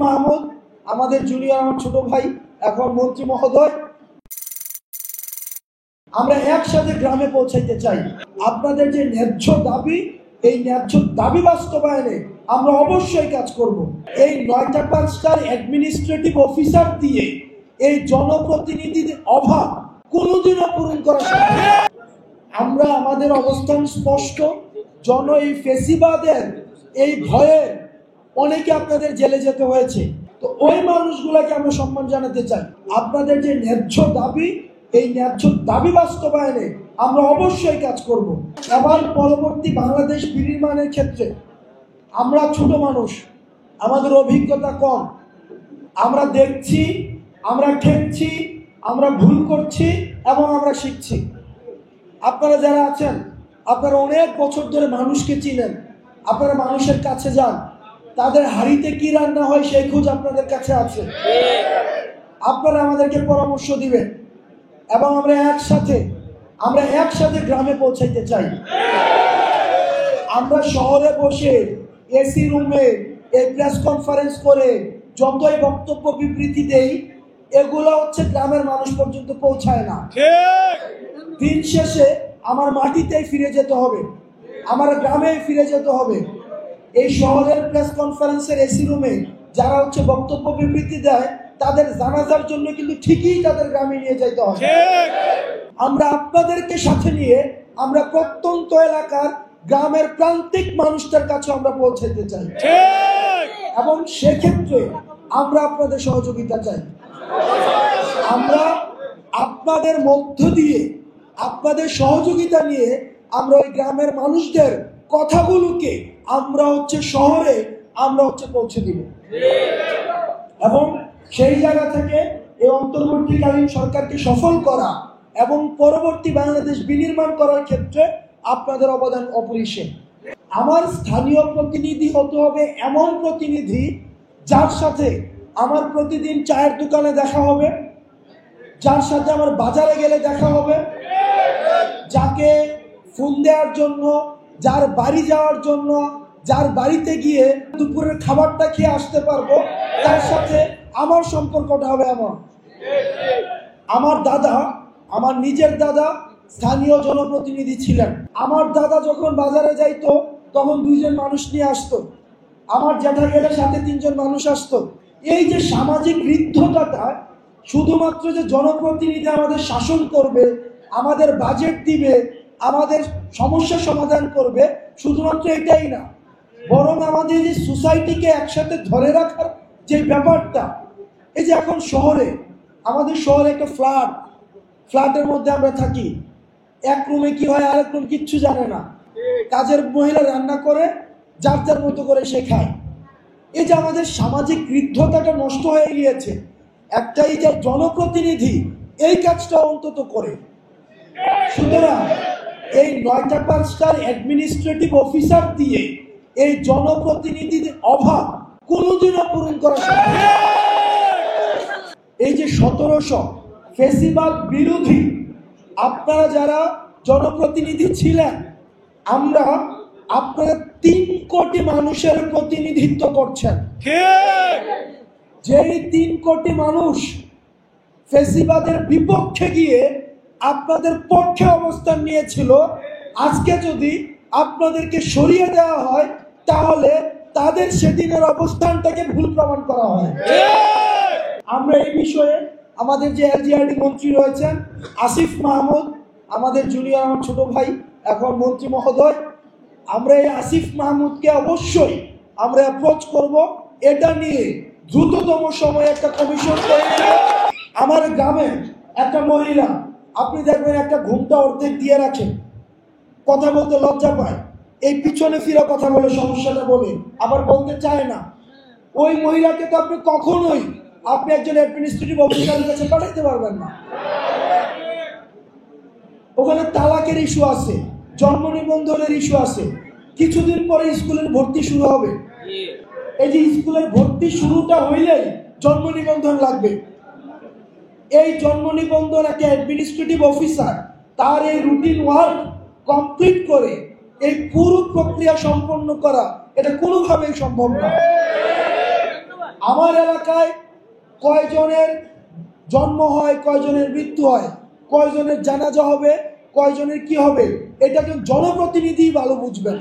মাহমুদ আমাদের জুনিয়র, আমার ছোট ভাই, এখন মন্ত্রী মহোদয়, আমরা একসাথে গ্রামে পৌঁছাইতে চাই। আপনাদের যে ন্যায্য দাবি, এই ন্যায্য দাবি বাস্তবায়নে আমরা অবশ্যই কাজ করব। এই ৯টা ৫টার অ্যাডমিনিস্ট্রেটিভ অফিসার দিয়ে এই জনপ্রতিনিধির অভাব কোনোদিনও পূরণ করা সম্ভব না। আমরা আমাদের অবস্থান স্পষ্ট। এই ফেসিবাদের এই ভয়ে অনেকে আপনাদের জেলে যেতে হয়েছে, তো ওই মানুষগুলোকে আমরা সম্মান জানাতে চাই। আপনাদের যে ন্যায্য দাবি, এই ন্যায্য দাবি বাস্তবায়নে আমরা অবশ্যই কাজ করব। এবার পরবর্তী বাংলাদেশ বিনির্মাণের ক্ষেত্রে আমরা ছোট মানুষ, আমাদের অভিজ্ঞতা কম, আমরা দেখছি, আমরা ঠেকছি, আমরা ভুল করছি এবং আমরা শিখছি। আপনারা যারা আছেন, আপনারা অনেক বছর ধরে মানুষকে চিনেন, আপনারা মানুষের কাছে যান, তাদের হাড়িতে কি রান্না হয় সেই খোঁজ আপনাদের কাছে আছে। আপনারা আমাদেরকে পরামর্শ দিবেন এবং আমরা একসাথে গ্রামে পৌঁছাইতে চাই। আমরা শহরে বসে এসি রুমে এই প্রেস কনফারেন্স করে যতই বক্তব্য বিবৃতি দেই, এগুলো হচ্ছে গ্রামের মানুষ পর্যন্ত পৌঁছায় না। দিন শেষে আমার মাটিতেই ফিরে যেতে হবে, আমার গ্রামে ফিরে যেতে হবে। এই শহরের প্রেস কনফারেন্সের এসি রুমে যারা হচ্ছে বক্তব্য বিবৃতি দেয়, তাদের জানাজার জন্য কিন্তু ঠিকই তাদের গ্রামে নিয়ে যেতে হবে। আমরা আপনাদেরকে সাথে নিয়ে আমরা প্রত্যন্ত এলাকার গ্রামের প্রান্তিক মানুষদের কাছে আমরা পৌঁছাতে চাই এবং সেক্ষেত্রে আমরা আপনাদের সহযোগিতা চাই। আমরা আপনাদের মধ্য দিয়ে, আপনাদের সহযোগিতা নিয়ে আমরা ওই গ্রামের মানুষদের কথাগুলোকে আমরা হচ্ছে শহরে আমরা হচ্ছে পৌঁছে দিব এবং সেই জায়গা থেকে এই অন্তর্বর্তীকালীন সরকারকে সফল করা এবং পরবর্তী বাংলাদেশ বিনির্মাণ করার ক্ষেত্রে আপনাদের অবদান অপরিসীম। আমার স্থানীয় প্রতিনিধি হতে হবে এমন প্রতিনিধি যার সাথে আমার প্রতিদিন চায়ের দোকানে দেখা হবে, যার সাথে আমার বাজারে গেলে দেখা হবে, যাকে ফোন দেওয়ার জন্য, যার বাড়ি যাওয়ার জন্য, যার বাড়িতে গিয়ে দুপুরের খাবারটা খেয়ে আসতে পারবো, তার সাথে আমার সম্পর্কটা হবে এমন। আমার দাদা, আমার নিজের দাদা স্থানীয় জনপ্রতিনিধি ছিলেন। আমার দাদা যখন বাজারে যাইতো তখন 2 জন মানুষ নিয়ে আসতো, আমার জ্যাঠা গেলে সাথে 3 জন মানুষ আসতো। এই যে সামাজিক ঋদ্ধতাটা, শুধুমাত্র যে জনপ্রতিনিধি আমাদের শাসন করবে, আমাদের বাজেট দিবে, আমাদের সমস্যা সমাধান করবে, শুধুমাত্র এটাই না, বরং আমাদের যে সোসাইটিকে একসাথে ধরে রাখার যে ব্যাপারটা, এই যে এখন আমাদের শহরে একটা ফ্ল্যাটের মধ্যে আমরা থাকি, এক রুমে কি হয় আরেক রুম কিচ্ছু জানে না, কাজের মহিলা রান্না করে যার যার মতো করে সে খায়। এই যে আমাদের সামাজিক ঋদ্ধতাটা নষ্ট হয়ে গিয়েছে, একটাই যে জনপ্রতিনিধি এই কাজটা অন্তত করে। সুতরাং এই ৯টা ৫টার অ্যাডমিনিস্ট্রেটিভ অফিসার দিয়ে এই জনপ্রতিনিধির অভাব কোনোদিনও পূরণ করা সম্ভব না। এই যে ১৭০০ ফেসিবাদ বিরোধী আপনারা যারা জনপ্রতিনিধি ছিলেন, আপনারা ৩ কোটি মানুষের প্রতিনিধিত্ব করছেন। যেই ৩ কোটি মানুষ ফেসিবাদের বিপক্ষে গিয়ে আপনাদের পক্ষে অবস্থান নিয়েছিল, আজকে যদি আপনাদেরকে সরিয়ে দেওয়া হয় তাহলে তাদের সেদিনের অবস্থানটাকে ভুল প্রমাণ করা হয়। আমরা এই বিষয়ে আমাদের যে এলজিআরডি মন্ত্রী রয়েছেন আসিফ মাহমুদ, আমাদের জুনিয়র, আমার ছোট ভাই, এখন মন্ত্রী মহোদয়, আমরা এই আসিফ মাহমুদকে অবশ্যই আমরা অ্যাপ্রোচ করব, এটা নিয়ে দ্রুততম সময়ে একটা কমিশন করে। আমার গ্রামে একটা মহিলা, আপনি দেখবেন একটা ঘুমটা অর্ধেক দিয়ে রাখে, কথা বলতে লজ্জা পায়, এই পিছনে ফিরে কথা বলে, সমস্যাটা বলে আবার বলতে চায় না। ওই মহিলাকে তো আপনি কখনোই একজন অ্যাডমিনিস্ট্রেটিভ অফিসারের কাছে পাঠাতে পারবেন না। ওখানে তালাকের ইস্যু আছে, জন্ম নিবন্ধনের ইস্যু আছে, কিছুদিন পরে স্কুলের ভর্তি শুরু হবে। এই যে স্কুলের ভর্তি শুরুটা হইলেই জন্ম নিবন্ধন লাগবে। এই জন্ম নিবন্ধন একটা অ্যাডমিনিস্ট্রেটিভ অফিসার তার এই রুটিন ওয়ার্ক কমপ্লিট করে এই পুরো প্রক্রিয়া সম্পন্ন করা, এটা কোনোভাবেই সম্ভব না। আমার এলাকায় কয়জনের জন্ম হয়, কয়জনের মৃত্যু হয়, কয়জনের জানাজা হবে, কয়জনের কি হবে, এটা কিন্তু জনপ্রতিনিধি ভালো বুঝবেন।